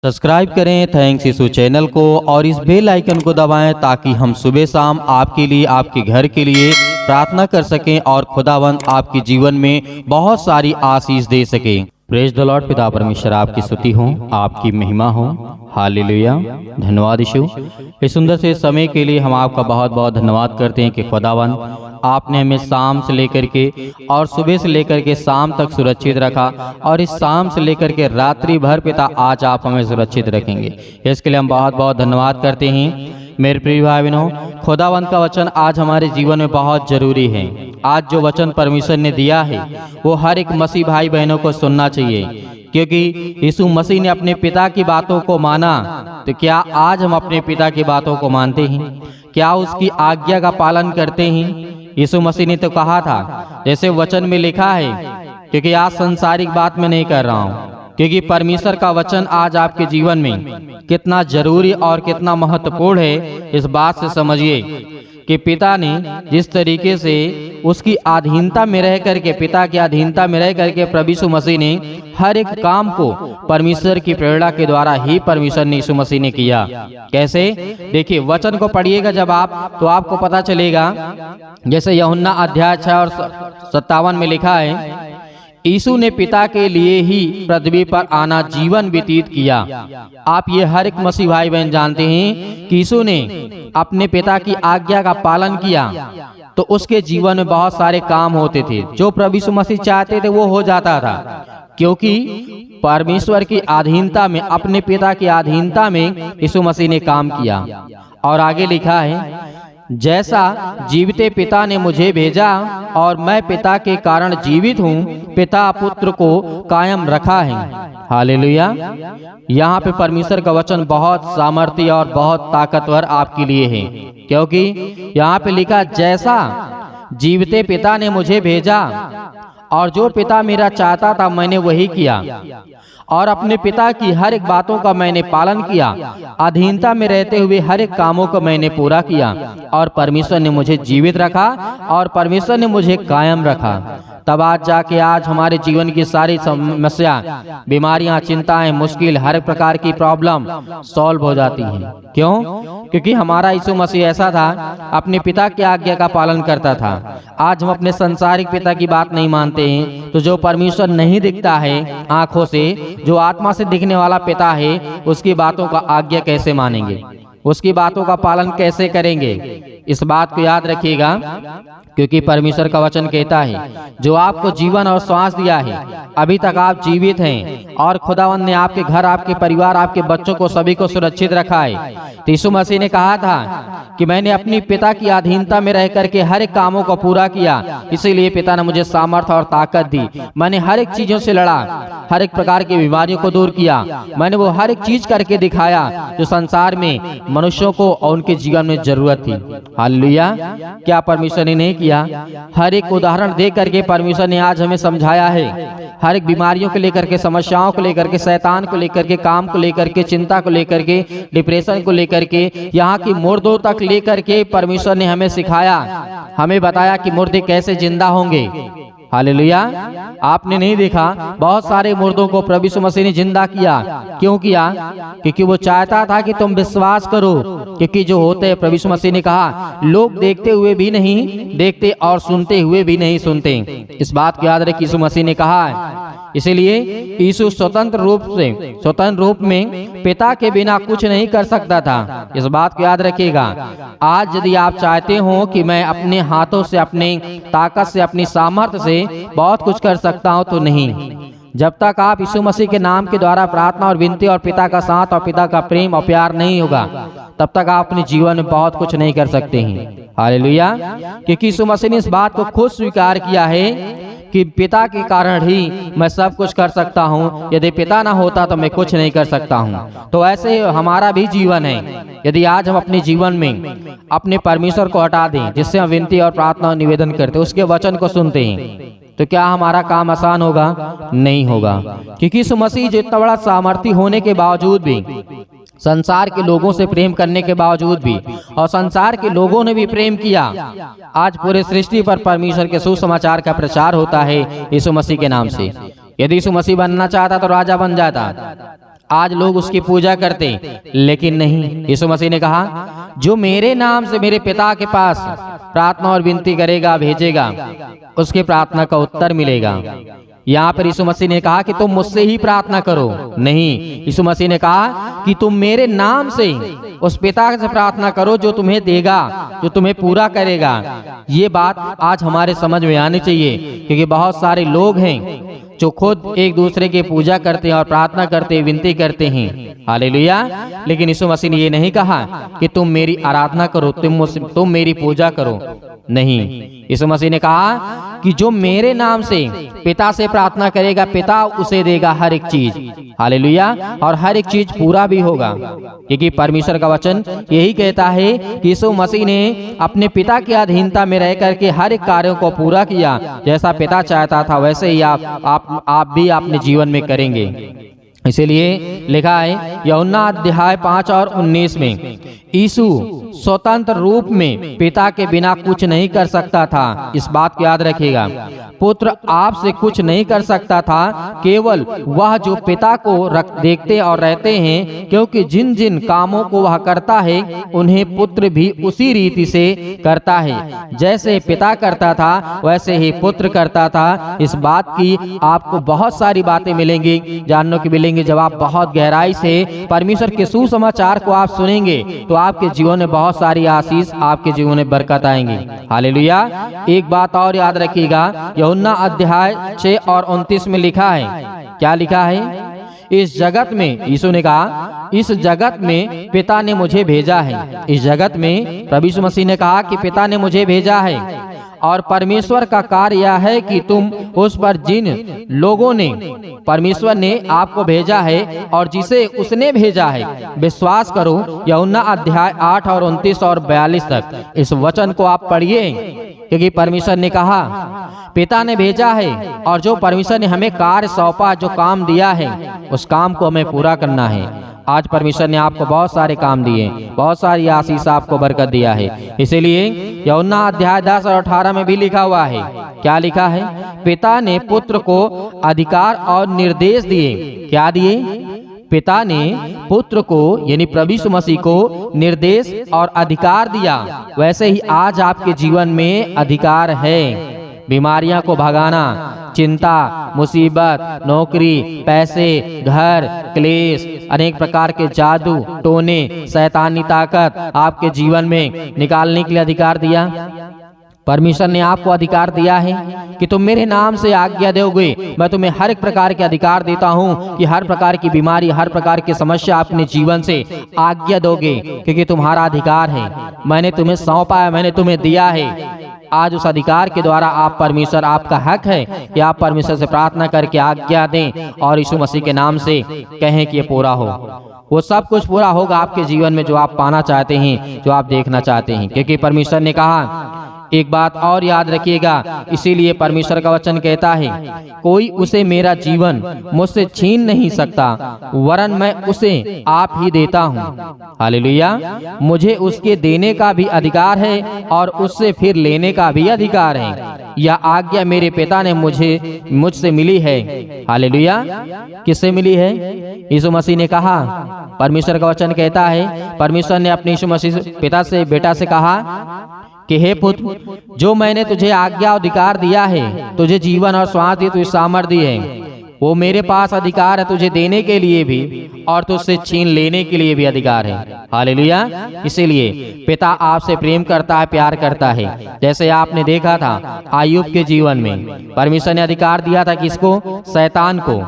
Subscribe करें thanks यीशु channel को और इस बेल आइकन को दबाएं ताकि हम सुबह शाम आपके लिए आपके घर के लिए प्रार्थना कर सकें और खुदावंद आपके जीवन में बहुत सारी आशीष दे सके। Praise the Lord. पिता परमेश्वर आपकी स्तुति हो, आपकी महिमा हो। हालेलुया। धन्यवाद यीशु। इस सुंदर से समय के लिए हम आपका बहुत बहुत धन्यवाद करते हैं कि खुदावंद आपने हमें शाम से लेकर के और सुबह से लेकर के शाम तक सुरक्षित रखा और इस शाम से लेकर के रात्रि भर पिता आज आप हमें सुरक्षित रखेंगे। इसके लिए हम बहुत बहुत धन्यवाद करते हैं। मेरे प्रिय भाई बहनों, खुदावंद का वचन आज हमारे जीवन में बहुत जरूरी है। आज जो वचन परमेश्वर ने दिया है वो हर एक मसीह भाई बहनों को सुनना चाहिए, क्योंकि यीशु मसीह ने अपने पिता की बातों को माना। तो क्या आज हम अपने पिता की बातों को मानते हैं? क्या उसकी आज्ञा का पालन करते हैं? यीशु मसीह ने तो कहा था, जैसे वचन में लिखा है, क्योंकि आज सांसारिक बात में नहीं कर रहा हूँ, क्योंकि परमेश्वर का वचन आज आपके जीवन में कितना जरूरी और कितना महत्वपूर्ण है। इस बात से समझिए कि पिता ने जिस तरीके से उसकी अधीनता में रह करके, पिता की अधीनता में रह करके प्रभु यीशु मसीह ने हर एक काम को परमेश्वर की प्रेरणा के द्वारा ही परमेश्वर ने यीशु मसीह ने किया। कैसे? देखिए, वचन को पढ़िएगा जब आप, तो आपको पता चलेगा। जैसे यूहन्ना अध्याय 6 और 57 में लिखा है, यीशु ने पिता के लिए ही पृथ्वी पर आना जीवन व्यतीत किया। आप ये हर एक मसीह भाई बहन जानते हैं कि यीशु ने अपने पिता की आज्ञा का पालन किया, तो उसके जीवन में बहुत सारे काम होते थे। जो प्रभु यीशु मसीह चाहते थे वो हो जाता था, क्योंकि परमेश्वर की अधीनता में, अपने पिता की अधीनता में यीशु मसीह ने काम किया। और आगे लिखा है, जैसा जीविते पिता ने मुझे भेजा और मैं पिता के कारण जीवित हूँ, पिता पुत्र को कायम रखा है। हालेलुया। यहाँ पे परमेश्वर का वचन बहुत सामर्थ्य और बहुत ताकतवर आपके लिए है, क्योंकि यहाँ पे लिखा, जैसा जीविते पिता ने मुझे भेजा और जो पिता मेरा चाहता था मैंने वही किया, और अपने पिता की हर एक बातों का मैंने पालन किया। अधीनता में रहते हुए हर एक कामों को मैंने पूरा किया, और परमेश्वर ने मुझे जीवित रखा और परमेश्वर ने मुझे कायम रखा। तब आज जाके आज हमारे जीवन की सारी समस्या, बीमारियां, चिंताएं, मुश्किल, हर प्रकार की प्रॉब्लम सॉल्व हो जाती हैं। क्यों? क्योंकि हमारा यीशु मसीह ऐसा था, अपने पिता की आज्ञा का पालन करता था। आज हम अपने संसारिक पिता की बात नहीं मानते हैं, तो जो परमेश्वर नहीं दिखता है आंखों से, जो आत्मा से दिखने वाला पिता है, उसकी बातों का आज्ञा कैसे मानेंगे? उसकी बातों का पालन कैसे करेंगे? इस बात को याद रखिएगा, क्योंकि परमेश्वर का वचन कहता है, जो आपको जीवन और श्वास दिया है, अभी तक आप जीवित हैं, और खुदावंद ने आपके घर, आपके परिवार, आपके बच्चों को, सभी को सुरक्षित रखा है। तो यीशु मसीह ने कहा था कि मैंने अपनी पिता की अधीनता में रह करके हर एक कामों को पूरा किया, इसीलिए पिता ने मुझे सामर्थ्य और ताकत दी। मैंने हर एक चीजों से लड़ा, हर एक प्रकार की बीमारियों को दूर किया। मैंने वो हर एक चीज करके दिखाया जो संसार में मनुष्यों को और उनके जीवन में जरूरत थी। हालेलुया। क्या परमेश्वर ने नहीं किया? हर एक उदाहरण दे करके परमेश्वर ने आज हमें समझाया है। हर एक बीमारियों को लेकर के, समस्याओं को लेकर के, शैतान को लेकर के, काम को लेकर के, चिंता को लेकर के, डिप्रेशन को लेकर के, यहाँ की मुर्दों तक लेकर के परमेश्वर ने हमें सिखाया, हमें बताया कि मुर्दे कैसे जिंदा होंगे। हालेलुया। आपने नहीं देखा, बहुत सारे मुर्दों को प्रभु यीशु मसीह ने जिंदा किया। क्यों किया? क्योंकि वो चाहता था कि तुम विश्वास करो, क्योंकि जो होते हैं, प्रभु यीशु मसीह ने कहा, लोग देखते हुए भी नहीं देखते और सुनते हुए भी नहीं सुनते। इस बात को याद रखिए, यीशु मसीह ने कहा है। इसीलिए यीशु स्वतंत्र रूप में पिता के बिना कुछ नहीं कर सकता था। इस बात को याद रखिएगा। आज यदि आप चाहते हो कि मैं अपने हाथों से, अपने ताकत से, अपनी सामर्थ्य से बहुत कुछ कर सकता हूं, तो नहीं। जब तक आप यीशु मसीह के नाम के द्वारा प्रार्थना और विनती और पिता का साथ और पिता का प्रेम और प्यार नहीं होगा, तब तक आप अपने जीवन में बहुत कुछ नहीं कर सकते हैं। हालेलुया। क्योंकि यीशु मसीह ने इस बात को खुद स्वीकार किया है कि पिता के कारण ही मैं सब कुछ कर सकता हूँ, यदि पिता ना होता तो मैं कुछ नहीं कर सकता हूँ। तो ऐसे हमारा भी जीवन है। यदि आज हम अपने जीवन में अपने परमेश्वर को हटा दें, जिससे हम विनती और प्रार्थना और निवेदन करते हैं, उसके वचन को सुनते हैं, तो क्या हमारा काम आसान होगा? नहीं होगा। क्योंकि यीशु मसीह जो इतना बड़ा सामर्थी होने के बावजूद भी, संसार के लोगों से प्रेम करने के बावजूद भी, और संसार के लोगों ने भी प्रेम किया, आज पूरे सृष्टि पर परमेश्वर के सुसमाचार का प्रचार होता है यीशु मसीह के नाम से। यदि यीशु मसीह बनना चाहता तो राजा बन जाता, आज लोग उसकी पूजा करते, लेकिन नहीं। यीशु मसीह ने कहा, जो मेरे नाम से मेरे पिता के पास प्रार्थना और विनती करेगा, भेजेगा, उसके प्रार्थना का उत्तर मिलेगा। यहाँ पर यीशु मसीह ने कहा कि तुम मुझसे ही प्रार्थना करो, नहीं। यीशु मसीह ने कहा कि तुम मेरे नाम से उस पिता से प्रार्थना करो जो तुम्हें देगा, जो तुम्हें पूरा करेगा। ये बात आज हमारे समझ में आनी चाहिए, क्योंकि बहुत सारे लोग हैं जो खुद एक दूसरे की पूजा करते हैं और प्रार्थना करते हैं, विनती करते हैं, हालेलुया। लेकिन यीशु मसीह ने ये नहीं कहा कि तुम मेरी आराधना करो, तुम मेरी पूजा करो, नहीं। यीशु मसीह ने कहा कि जो मेरे नाम से पिता से प्रार्थना करेगा, पिता उसे देगा हर एक चीज, हालेलुया, और हर एक चीज पूरा भी होगा, क्योंकि परमेश्वर का वचन यही कहता है कि यीशु मसीह ने अपने पिता की अधीनता में रह करके हर एक कार्यों को पूरा किया। जैसा पिता चाहता था वैसे ही आप भी अपने जीवन में करेंगे। इसीलिए लिखा है यूहन्ना अध्याय 5 और 19 में, यीशु स्वतंत्र रूप में पिता के बिना कुछ नहीं कर सकता था। इस बात को याद रखिएगा, पुत्र आपसे कुछ नहीं कर सकता था, केवल वह जो पिता को देखते और रहते हैं, क्योंकि जिन जिन कामों को वह करता है उन्हें पुत्र भी उसी रीति से करता है। जैसे पिता करता था वैसे ही पुत्र करता था। इस बात की आपको बहुत सारी बातें मिलेंगी, जानने को मिलेंगी। जब आप बहुत गहराई से परमेश्वर के सुसमाचार को आप सुनेंगे तो आपके जीवन में बहुत सारी आशीष, आपके जीवन में बरकत आएंगी, हालेलुया। एक बात और याद रखिएगा, यूहन्ना अध्याय 6 और 29 में लिखा है, क्या लिखा है? इस जगत में, यीशु ने कहा, इस जगत में पिता ने मुझे भेजा है। इस जगत में प्रभु यीशु मसीह ने कहा कि पिता ने मुझे भेजा है, और परमेश्वर का कार्य यह है कि तुम उस पर जिन लोगों ने परमेश्वर ने आपको भेजा है और जिसे उसने भेजा है विश्वास करो। यूहन्ना अध्याय 8 और 29 और 42 तक इस वचन को आप पढ़िए, क्योंकि परमेश्वर ने कहा पिता ने भेजा है, और जो परमेश्वर ने हमें कार्य सौंपा, जो काम दिया है, उस काम को हमें पूरा करना है। आज परमेश्वर ने आपको बहुत सारे काम दिए, बहुत सारी आशीष आपको बरकत दिया है। इसीलिए यूहन्ना अध्याय 10 और 18 में भी लिखा हुआ है, क्या लिखा है? पिता ने पुत्र को अधिकार और निर्देश दिए। क्या दिए? पिता ने पुत्र को यानी प्रभु यीशु मसीह को निर्देश और अधिकार दिया। वैसे ही आज आपके जीवन में अधिकार है। बीमारियां को भगाना, चिंता, मुसीबत, नौकरी, पैसे, घर, क्लेश, अनेक प्रकार के जादू टोने, शैतानी ताकत आपके जीवन में निकालने के लिए अधिकार दिया। परमेश्वर ने आपको अधिकार दिया है कि तुम मेरे नाम से आज्ञा दोगे, मैं तुम्हें हर एक प्रकार के अधिकार देता हूँ कि हर प्रकार की बीमारी, हर प्रकार की समस्या अपने जीवन से आज्ञा दोगे, क्योंकि तुम्हारा अधिकार है। मैंने तुम्हें सौंपा है, मैंने तुम्हें दिया है। आज उस अधिकार के द्वारा आप परमेश्वर, आपका हक है कि आप परमेश्वर से प्रार्थना करके आज्ञा दें और यीशु मसीह के नाम से कहें कि ये पूरा हो। वो सब कुछ पूरा होगा आपके जीवन में जो आप पाना चाहते हैं, जो आप देखना चाहते हैं, क्योंकि परमेश्वर ने कहा। एक बात और याद रखिएगा, इसीलिए परमेश्वर का वचन कहता है, कोई उसे मेरा जीवन मुझसे छीन नहीं सकता, वरन मैं उसे आप ही देता हूँ। हालेलुया। मुझे उसके देने का भी अधिकार है और उससे फिर लेने का भी अधिकार है। यह आज्ञा मेरे पिता ने मुझसे मिली है। हालेलुया। किससे मिली है? यीशु मसीह ने कहा। परमेश्वर का वचन कहता है, परमेश्वर ने अपने यीशु मसीह पिता से, बेटा से कहा कि हे पुत्र, जो मैंने तुझे आज्ञा अधिकार दिया है, तुझे जीवन और श्वास दी, तुझे सामर्थ दी है, वो मेरे पास अधिकार है तुझे देने के लिए भी और तुझसे छीन लेने के लिए भी अधिकार है। हालेलुया। इसीलिए पिता आपसे प्रेम करता है, प्यार करता है। जैसे आपने देखा था अय्यूब के जीवन में परमेश्वर ने अधिकार दिया था किसको? शैतान को।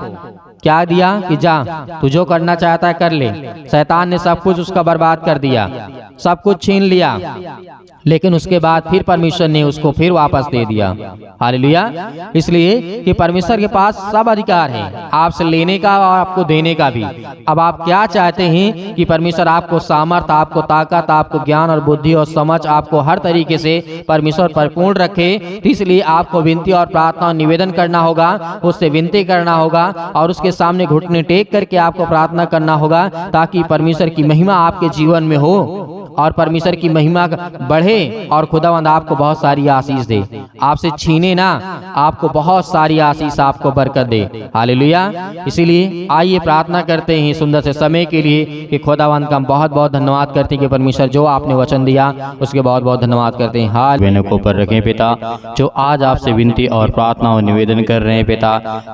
क्या दिया कि जा, तू जो करना चाहता है कर ले। शैतान ने सब कुछ उसका बर्बाद कर दिया, सब कुछ छीन लिया, लेकिन उसके बाद फिर परमेश्वर ने उसको फिर वापस दे दिया। हालेलुया। इसलिए कि परमेश्वर के पास सब अधिकार है, आपसे लेने का और आपको देने का भी। अब आप क्या चाहते हैं कि परमेश्वर आपको सामर्थ, आपको ताकत, आपको ज्ञान और बुद्धि और समझ, आपको हर तरीके से परमेश्वर परिपूर्ण रखे। तो इसलिए आपको विनती और प्रार्थना और निवेदन करना होगा, उससे विनती करना होगा और उसके सामने घुटने टेक करके आपको प्रार्थना करना होगा, ताकि परमेश्वर की महिमा आपके जीवन में हो और परमेश्वर की महिमा बढ़े और खुदावंद आपको बहुत सारी आशीष दे, आपसे छीने ना, आपको बहुत सारी आशीष, आपको बरकत दे। हालेलुया। इसीलिए आइए प्रार्थना करते हैं सुंदर से समय के लिए कि खुदावंद का हम बहुत बहुत धन्यवाद करते हैं कि परमेश्वर जो आपने वचन दिया उसके बहुत बहुत धन्यवाद करते हैं। हाल बहनों को ऊपर रखें पिता, जो आज आपसे विनती और प्रार्थना और निवेदन कर रहे हैं पिता,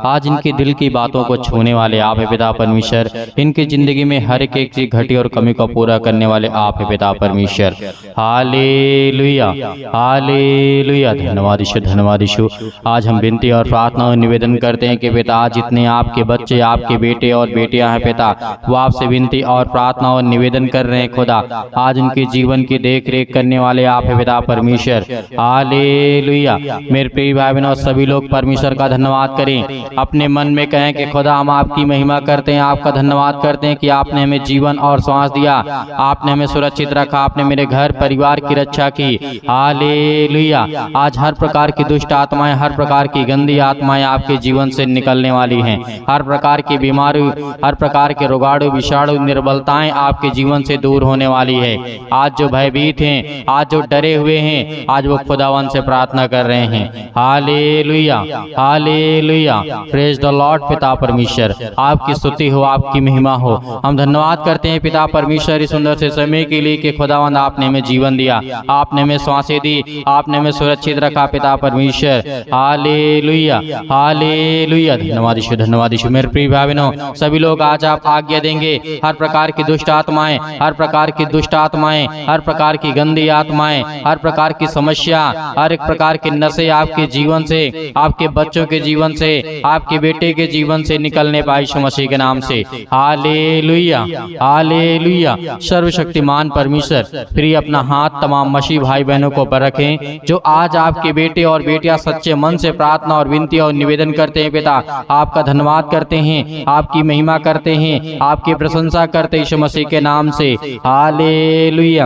आज इनके दिल की बातों को छूने वाले आप है पिता परमेश्वर, इनकी जिंदगी में हर एक चीज घटी और कमी को पूरा करने वाले आप है पिता परमेश्वर। Hallelujah, hallelujah. धन्यवाद यीशु, धन्यवाद यीशु। आज हम विनती और प्रार्थना और निवेदन करते हैं कि पिता जितने आपके बच्चे, आपके बेटे और बेटियां हैं पिता, वो आपसे विनती और प्रार्थना और निवेदन कर रहे हैं खुदा, आज उनके जीवन की देख रेख करने वाले आप है पिता परमेश्वर। हालेलुया। मेरे प्रिय भाई बहनों, सभी लोग परमेश्वर का धन्यवाद करें, अपने मन में कहें कि खुदा हम आपकी महिमा करते हैं, आपका धन्यवाद करते हैं कि आपने हमें जीवन और सांस दिया, आपने हमें सुरक्षित रखा, आपने मेरे घर परिवार की रक्षा की। हालेलुया। आज हर प्रकार की दुष्ट आत्माएं, हर प्रकार की गंदी आत्माएं आपके जीवन से निकलने वाली हैं, हर प्रकार की बीमारी, हर प्रकार के रोगाणु विषाणु निर्बलताएं आपके जीवन से दूर होने वाली है। आज जो भयभीत हैं, आज जो डरे हुए हैं, आज वो खुदावन से प्रार्थना कर रहे हैं। Hallelujah, hallelujah. Praise the Lord. पिता परमेश्वर आपकी स्तुति हो, आपकी महिमा हो। हम धन्यवाद करते हैं पिता परमेश्वर इस सुंदर से समय के लिए कि खुदावंद आपने हमें जीवन दिया, आपने हमें सांसें दी, आपने हमें सुरक्षित रखा पिता परमेश्वर। Hallelujah, hallelujah. धन्यवाद यीशु, धन्यवाद यीशु। मेरे प्रिय भाई बहनों, सभी लोग आज आप आज्ञा देंगे, हर प्रकार की दुष्ट आत्माएं, हर प्रकार की दुष्ट आत्माएं, हर प्रकार की गंदी आत्माएं, हर प्रकार की समस्या, हर एक प्रकार के नशे आपके जीवन से, आपके बच्चों के जीवन से, आपके बेटे के जीवन से निकलने पाए यीशु मसीह के नाम से। Hallelujah, hallelujah. सर्वशक्तिमान परमेश्वर प्रिय अपना हाथ तमाम मसीह भाई बहनों को पर रखें जो आज आपके बेटे और बेटियां सच्चे मन से प्रार्थना और विनती और निवेदन करते हैं पिता, आपका धन्यवाद करते हैं, आपकी महिमा करते हैं, आपकी प्रशंसा करते हैं यीशु मसीह के नाम से। Hallelujah,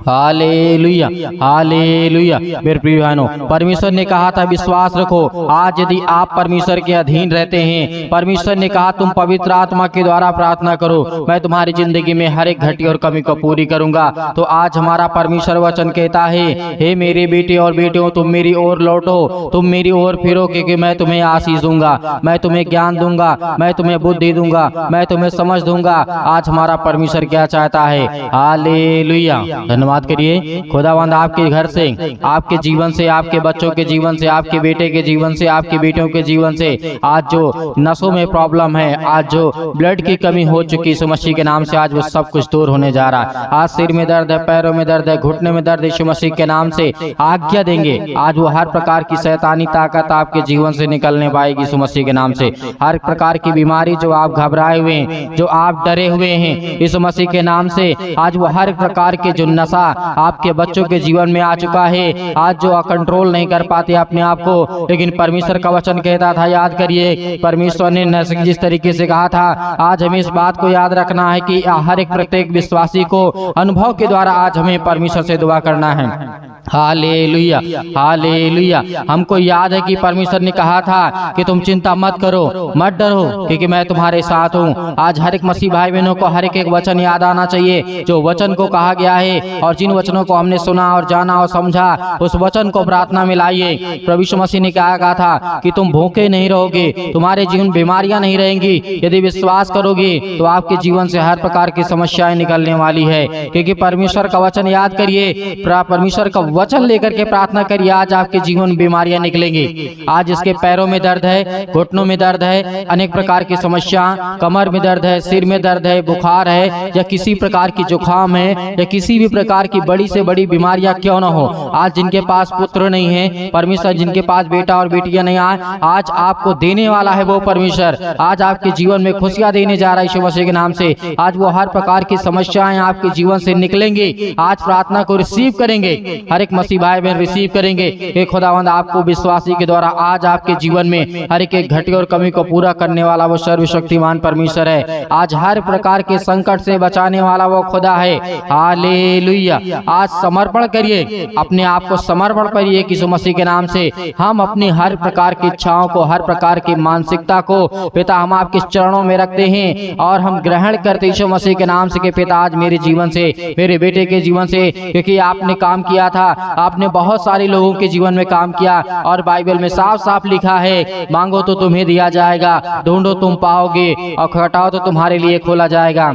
hallelujah, hallelujah. मेरे प्रिय बहनों, परमेश्वर ने कहा था विश्वास रखो, आज यदि आप परमेश्वर के अधीन रहते हैं, परमेश्वर ने कहा तुम पवित्र आत्मा के द्वारा प्रार्थना करो, मैं तुम्हारी जिंदगी में हर एक घटी और कमी को पूरी करूंगा। तो आज हमारा परमेश्वर वचन कहता है, हे मेरे बेटे और बेटियों, तुम मेरी ओर लौटो, तुम मेरी ओर फिरो, क्योंकि मैं तुम्हें आशीष दूंगा, मैं तुम्हें ज्ञान दूंगा, मैं तुम्हें बुद्धि दूंगा, मैं तुम्हें समझ दूंगा। आज हमारा परमेश्वर क्या चाहता है। हालेलुया। धन्यवाद करिए खुदावंद आपके घर से, आपके जीवन से, आपके बच्चों के जीवन से, आपके बेटे के जीवन से, आपकी बेटियों के जीवन से, आज जो नसों में प्रॉब्लम है, आज जो ब्लड की कमी हो चुकी यीशु मसीह के नाम से, आज वो सब कुछ दूर होने जा रहा है। आज सिर में दर्द है, पैरों में दर्द है, घुटने में दर्द, यीशु मसीह के नाम से आज्ञा देंगे, आज वो हर प्रकार की शैतानी ताकत आपके जीवन से निकलने पाएगी यीशु मसीह के नाम से। हर प्रकार की बीमारी जो आप घबराए हुए हैं, जो आप डरे हुए हैं, यीशु मसीह के नाम से आज वो हर प्रकार के जो नशा आपके बच्चों के जीवन में आ चुका है, आज जो कंट्रोल नहीं कर पाते अपने आप को, लेकिन परमेश्वर का वचन कहता था, याद करिए परमेश्वर ने जिस तरीके से कहा था, आज हमें इस बात को याद रखना है कि हर एक प्रत्येक विश्वासी को अनुभव के द्वारा आज हमें परमेश्वर से दुआ करना है। Hallelujah, hallelujah. हमको याद है कि परमेश्वर ने कहा था कि तुम चिंता मत करो, मत डरो, क्योंकि मैं तुम्हारे साथ हूँ। आज हर एक मसीह भाई बहनों को हर एक वचन याद आना चाहिए जो वचन को कहा गया है, और जिन वचनों को हमने सुना और जाना और समझा, उस वचन को प्रार्थना में लाइए। प्रभु यीशु मसीह ने कहा था कि तुम भूखे नहीं रहोगे, तुम्हारे जीवन बीमारियां नहीं रहेंगी, यदि विश्वास करोगे तो आपके जीवन से हर प्रकार की समस्याएं निकलने वाली है। क्योंकि परमेश्वर का वचन याद करिए, परमेश्वर का वचन लेकर के प्रार्थना करिए, आज आपके जीवन में बीमारियां निकलेंगी। आज इसके पैरों में दर्द है, घुटनों में दर्द है, अनेक प्रकार की समस्या, कमर में दर्द है, सिर में दर्द है, बुखार है, या किसी प्रकार की जुकाम है, या किसी भी प्रकार की बड़ी से बड़ी बीमारियां क्यों न हो, आज जिनके पास पुत्र नहीं है, परमेश्वर जिनके पास बेटा और बेटियां नहीं आए, आज आपको देने वाला है वो परमेश्वर। आज आपके जीवन में खुशियां देने जा रहा है यीशु मसीह के नाम से। आज वो हर प्रकार की समस्याएं आपके जीवन से निकलेंगी। आज प्रार्थना को रिसीव करेंगे, हर एक मसीह भाई बहन रिसीव करेंगे कि खुदावंद आपको विश्वासी के द्वारा आज आपके जीवन में हर एक घटी और कमी को पूरा करने वाला वो सर्वशक्तिमान परमेश्वर है। आज हर प्रकार के संकट से बचाने वाला वो खुदा है। हालेलुया। आज समर्पण करिए, अपने आप को समर्पण करिए यीशु मसीह के नाम से। हम अपनी हर प्रकार की इच्छाओं को, हर प्रकार की मानसिकता को पिता हम आपके चरणों में रखते हैं और हम ग्रहण करते यीशु मसीह के नाम से कि पिता आज मेरे जीवन से मेरे बेटे के जीवन से, क्योंकि आपने काम किया था, आपने बहुत सारे लोगों के जीवन में काम किया और बाइबल में साफ साफ लिखा है, मांगो तो तुम्हें दिया जाएगा, ढूंढो तुम पाओगे और खटखटाओ तो तुम्हारे लिए खोला जाएगा।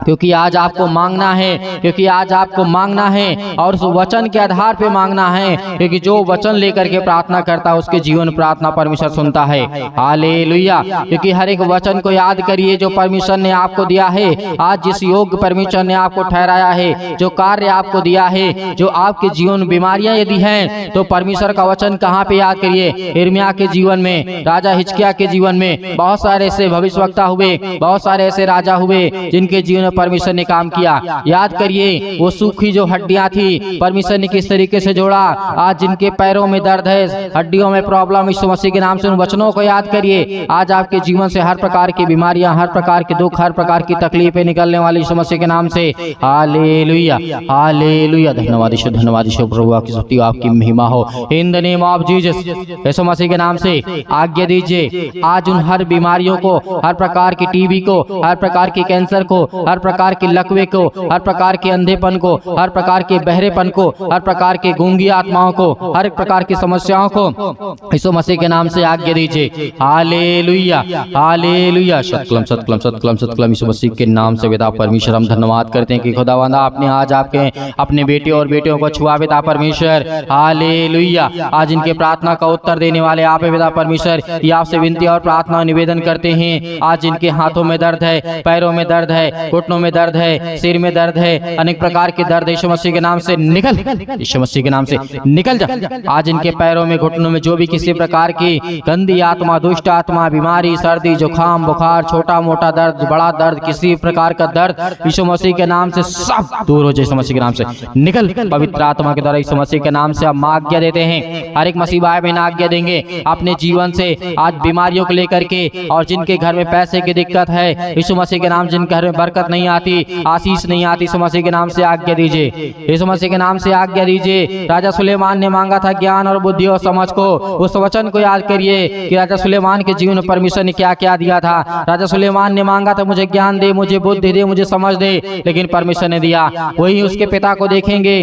क्योंकि आज आपको मांगना है, क्योंकि आज आपको मांगना है और उस वचन के आधार पे मांगना है, क्योंकि जो वचन लेकर के प्रार्थना करता है उसके जीवन प्रार्थना परमेश्वर सुनता है। हालेलुया। क्योंकि हर एक वचन को याद करिए जो परमेश्वर ने आपको दिया है। आज जिस योग परमेश्वर ने आपको ठहराया है, जो कार्य आपको दिया है, जो आपके जीवन में बीमारियां यदि हैं, तो परमेश्वर का वचन कहाँ पे याद करिए? यिर्मयाह के जीवन में, राजा हिजकिय्याह के जीवन में बहुत सारे ऐसे भविष्यवक्ता हुए, बहुत सारे ऐसे राजा हुए जिनके जीवन में परमेश्वर ने काम किया। याद करिए वो सूखी जो हड्डियां थी, परमेश्वर ने किस तरीके से जोड़ा। आज जिनके पैरों में दर्द है, हड्डियों में प्रॉब्लम, यीशु मसीह के नाम से उन वचनों को याद करिए। आज आपके जीवन से हर प्रकार की बीमारियां, हर प्रकार के दुख, हर प्रकार की तकलीफें निकलने वाली यीशु मसीह के नाम से। Hallelujah, hallelujah. धन्यवाद यीशु, धन्यवाद यीशु। प्रभु आपकी स्तुति, आपकी महिमा हो in the name of Jesus. Yeshu Masih के नाम से आज्ञा दीजिए आज उन हर बीमारियों को, हर प्रकार की टीबी को, हर प्रकार की कैंसर को, हर प्रकार के लकवे को, हर प्रकार के अंधेपन को, हर प्रकार के बहरेपन को, हर प्रकार के गूंगी आत्माओं को, हर एक प्रकार की समस्याओं को यीशु मसीह के नाम से आज्ञा दीजिए। Hallelujah, hallelujah. सतकलम सतकलम सतकलम सतकलम। यीशु मसीह के नाम से पिता परमेश्वर हम धन्यवाद करते हैं कि खुदावंद आपने आज आपके अपने बेटे और बेटियों को छुआ पिता परमेश्वर। हालेलुया। आज इनके प्रार्थना का उत्तर देने वाले आप है पिता परमेश्वर। ये आपसे विनती और प्रार्थना निवेदन करते हैं। आज इनके हाथों में दर्द है, पैरों में दर्द है, घुटनों में दर्द है, सिर में दर्द है, अनेक प्रकार के दर्द यीशु मसीह के नाम से निकल, यीशु मसीह के नाम से निकल जा। आज इनके पैरों में, घुटनों में जो भी किसी प्रकार की गंदी आत्मा, दुष्ट आत्मा, बीमारी, सर्दी, जुकाम, बुखार, छोटा मोटा दर्द, बड़ा दर्द, किसी प्रकार का दर्द यीशु मसीह के नाम से सब दूर हो जाए। यीशु मसीह के नाम से निकल। पवित्र आत्मा के द्वारा यीशु मसीह के नाम से हम आज्ञा देते हैं। हर एक मसीह भाई बहन आज्ञा देंगे अपने जीवन से आज बीमारियों को लेकर के, और जिनके घर में पैसे की दिक्कत है यीशु मसीह के नाम, जिनके घर में बरकत नहीं आती, आशीष नहीं आती, यीशु मसीह के नाम से आज्ञा दीजिए। यीशु मसीह के नाम से आज्ञा दीजिए। राजा सुलेमान ने मांगा था ज्ञान और बुद्धि और समझ को। उस वचन को याद करिए कि राजा सुलेमान के जीवन में परमेश्वर ने क्या क्या दिया था। राजा सुलेमान ने मांगा था मुझे ज्ञान दे, मुझे बुद्धि दे, मुझे समझ दे, लेकिन परमेश्वर ने दिया। वही उसके पिता को देखेंगे,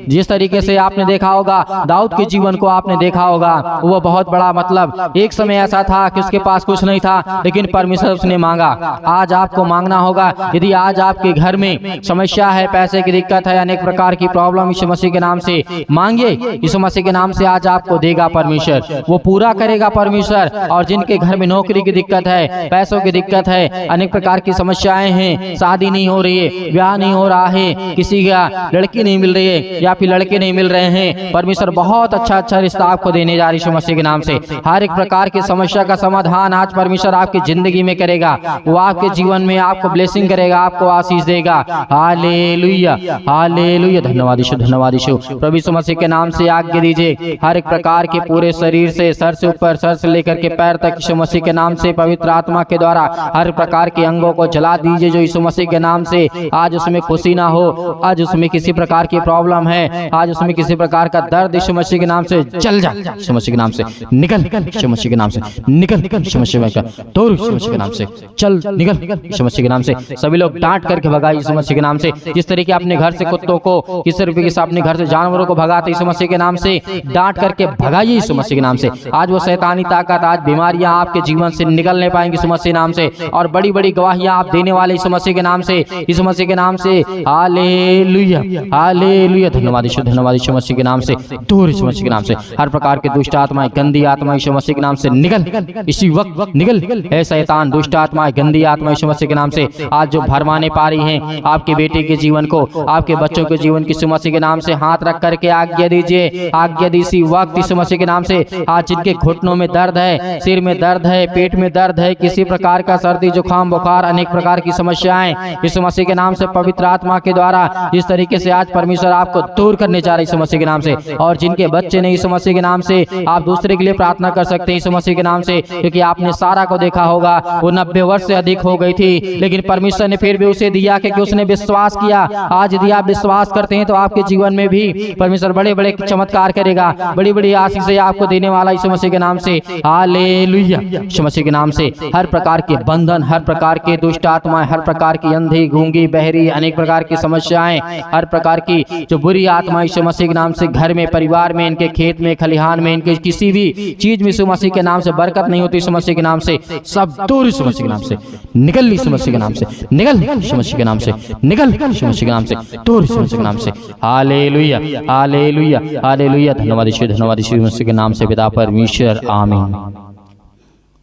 जिस तरीके से आपने देखा होगा दाऊद के जीवन को आपने देखा होगा, वो बहुत बड़ा मतलब एक समय ऐसा था कि उसके पास कुछ नहीं था, लेकिन परमेश्वर उसने मांगा। आज आपको मांगना होगा। यदि आज आपके घर में समस्या है, पैसे की दिक्कत है, अनेक प्रकार की प्रॉब्लम, यीशु मसीह के नाम से मांगिए। यीशु मसीह के नाम से आज आपको देगा परमेश्वर, वो पूरा करेगा परमेश्वर। और जिनके घर में नौकरी की दिक्कत है, पैसों की दिक्कत है, अनेक प्रकार की समस्याएं हैं, शादी नहीं हो रही है, ब्याह नहीं हो रहा है, किसी का लड़की नहीं मिल रही है या फिर लड़के नहीं मिल रहे हैं, परमेश्वर बहुत अच्छा अच्छा रिश्ता आपको देने जा रही है यीशु मसीह के नाम से। हर एक प्रकार की समस्या का समाधान आज परमेश्वर आपकी जिंदगी में करेगा। वो आपके जीवन में आपको ब्लेसिंग करेगा, आपको आशीष देगा। Hallelujah, hallelujah. धन्यवाद यीशु, धन्यवाद यीशु। प्रभु यीशु मसीह के नाम से आज्ञा दीजिए हर एक प्रकार के पूरे शरीर से, सर से ऊपर, सर से लेकर के पैर तक यीशु मसीह के नाम से पवित्र आत्मा के द्वारा हर प्रकार के अंगों को जला दीजिए जो यीशु मसीह के नाम से आज उसमें खुशी ना हो, आज उसमें किसी प्रकार की प्रॉब्लम है, आज उसमें किसी प्रकार का दर्द यीशु मसीह के नाम से चल जा, यीशु मसीह के नाम से निकल, यीशु मसीह के नाम से निकल, यीशु मसीह का तोड़, यीशु मसीह के नाम से चल निकल, यीशु मसीह के नाम से। सभी लोग डांट करके भगाए यीशु मसीह के नाम से। जिस तरीके अपने घर से कुत्तों को, किस तरीके से अपने घर से जानवरों को भगाते यीशु मसीह के नाम से डांट करके भगाइए यीशु मसीह के नाम से। आज वो शैतानी ताकत, आज बीमारियां आपके जीवन से निकल नहीं पाएंगी यीशु मसीह के नाम से, और बड़ी बड़ी गवाहियां आप देने वाले यीशु मसीह के नाम से, यीशु मसीह के नाम से। Hallelujah, hallelujah. धन्यवाद यीशु, धन्यवाद यीशु मसीह के नाम से। दूर यीशु मसीह के नाम से हर प्रकार के दुष्ट आत्माएं, गंदी आत्मा यीशु मसीह के नाम से निकल, इसी वक्त निकल। है शैतान, दुष्ट आत्माएं, गंदी आत्मा यीशु मसीह के नाम से आज जो भरमाने पा रही हैं आपके बेटे के जीवन को, आपके बच्चों के जीवन की यीशु मसीह के नाम से हाथ रख करके आज्ञा दीजिए, आज्ञा दी इसी वक्त यीशु मसीह के नाम से। आज जिनके घुटनों में दर्द है, सिर में दर्द है, पेट में दर्द है, किसी प्रकार का सर्दी, जुकाम, बुखार, अनेक प्रकार की समस्याएं यीशु मसीह के नाम से पवित्र आत्मा के द्वारा जिस तरीके से आज परमेश्वर आपको दूर करने जा रहे यीशु मसीह के नाम से। और जिनके बच्चे नहीं यीशु मसीह के नाम से, आप दूसरे के लिए प्रार्थना कर सकते हैं यीशु मसीह के नाम से, क्योंकि आपने सारा को देखा होगा, वो 90 वर्ष से अधिक हो गई थी, लेकिन परमेश्वर ने फिर भी उसे दिया क्योंकि उसने विश्वास किया। आज यदि आप विश्वास करते हैं तो आपके जीवन में भी परमेश्वर बड़े बड़े चमत्कार करेगा, बड़ी बड़ी आशीष आपको देने वाला यीशु मसीह के नाम से। हालेलुया, यीशु मसीह के नाम से हर प्रकार के बंधन, हर प्रकार के दुष्ट आत्माएं, हर प्रकार की अंधी, गूंगी, बहरी, अनेक प्रकार की समस्याएं, हर प्रकार की जो बुरी आत्मा यीशु मसीह के नाम से घर में, परिवार में, इनके खेत में, खलिहान में, इनके किसी भी चीज में यीशु मसीह के नाम से बरकत नहीं होती, यीशु मसीह के नाम से सब दूर यीशु मसीह के नाम से निकल, यीशु मसीह के नाम से निकल, यीशु मसीह के नाम से निकल, यीशु मसीह के नाम से दूर, यीशु मसीह के नाम से। Hallelujah, hallelujah, hallelujah. धन्यवाद यीशु, धन्यवाद यीशु मसीह के नाम से पिता परमेश्वर, आमीन।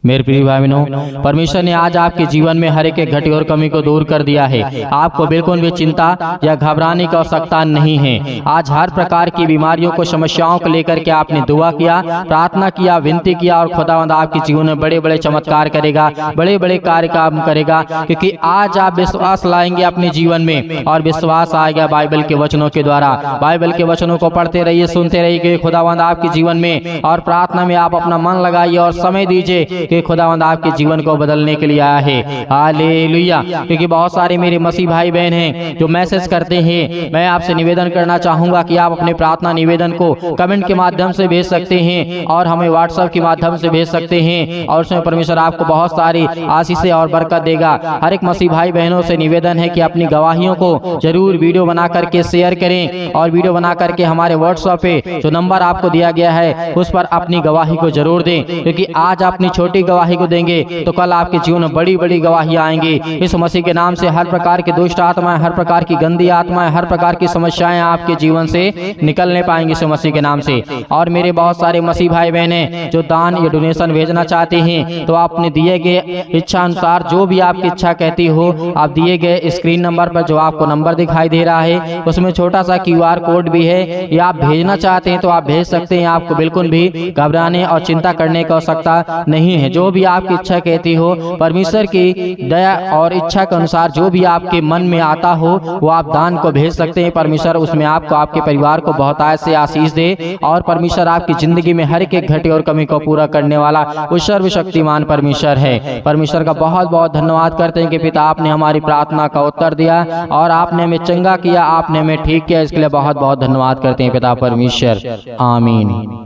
मेरे प्रिय भाई बहनों, परमेश्वर ने आज आपके जीवन में हर एक घटी और कमी को दूर कर दिया है। आपको बिल्कुल भी चिंता या घबराने की आवश्यकता नहीं है। आज हर प्रकार की बीमारियों को, समस्याओं को लेकर के आपने दुआ किया, प्रार्थना किया, विनती किया और खुदावंद आपके जीवन में बड़े बड़े चमत्कार करेगा, बड़े बड़े कार्य काम करेगा, क्योंकि आज आप विश्वास लाएंगे अपने जीवन में और विश्वास आएगा बाइबल के वचनों के द्वारा। बाइबल के वचनों को पढ़ते रहिए, सुनते रहिए खुदावंद आपके जीवन में, और प्रार्थना में आप अपना मन लगाइए और समय दीजिए कि खुदावंद आपके जीवन को बदलने के लिए आया है। हालेलुया। क्योंकि बहुत सारे मेरे मसीह भाई बहन हैं जो मैसेज करते हैं। मैं आपसे निवेदन करना चाहूंगा कि आप अपने प्रार्थना निवेदन को कमेंट के माध्यम से भेज सकते हैं और हमें व्हाट्सएप के माध्यम से भेज सकते हैं, और उसमें परमेश्वर आपको बहुत सारी आशीषें और बरकत देगा। हर एक मसीह भाई बहनों से निवेदन है कि अपनी गवाहियों को जरूर वीडियो बना करके शेयर करें, और वीडियो बना करके हमारे व्हाट्सएप पे जो नंबर आपको दिया गया है उस पर अपनी गवाही को जरूर दें, क्योंकि आज अपनी छोटी गवाही को देंगे तो कल आपके जीवन में बड़ी बड़ी गवाही आएंगी। इस मसीह के नाम से हर प्रकार की दुष्ट आत्माएं, हर प्रकार की गंदी आत्माएं, हर प्रकार की समस्याएं आपके जीवन से निकलने पाएंगी इस मसीह के नाम से। और मेरे बहुत सारे मसीह भाई बहनें जो दान या डोनेशन भेजना चाहते हैं, तो आप अपने दिए गए इच्छा अनुसार जो भी आपकी इच्छा कहती हो, आप दिए गए स्क्रीन नंबर पर जो आपको नंबर दिखाई दे रहा है उसमें छोटा सा QR कोड भी है, या आप भेजना चाहते हैं तो आप भेज सकते हैं। आपको बिल्कुल भी घबराने और चिंता करने की आवश्यकता नहीं है। जो भी आपकी इच्छा कहती हो, परमेश्वर की दया और इच्छा के अनुसार जो भी आपके मन में आता हो वो आप दान को भेज सकते हैं। परमेश्वर उसमें आपको, आपके परिवार को बहुत से आशीष दे, और परमेश्वर आपकी जिंदगी में हर एक घटी और कमी को पूरा करने वाला वो सर्वशक्तिमान परमेश्वर है। परमेश्वर का बहुत बहुत धन्यवाद करते हैं कि पिता आपने हमारी प्रार्थना का उत्तर दिया और आपने हमें चंगा किया, आपने हमें ठीक किया। इसके लिए बहुत बहुत धन्यवाद करते हैं पिता परमेश्वर, आमीन।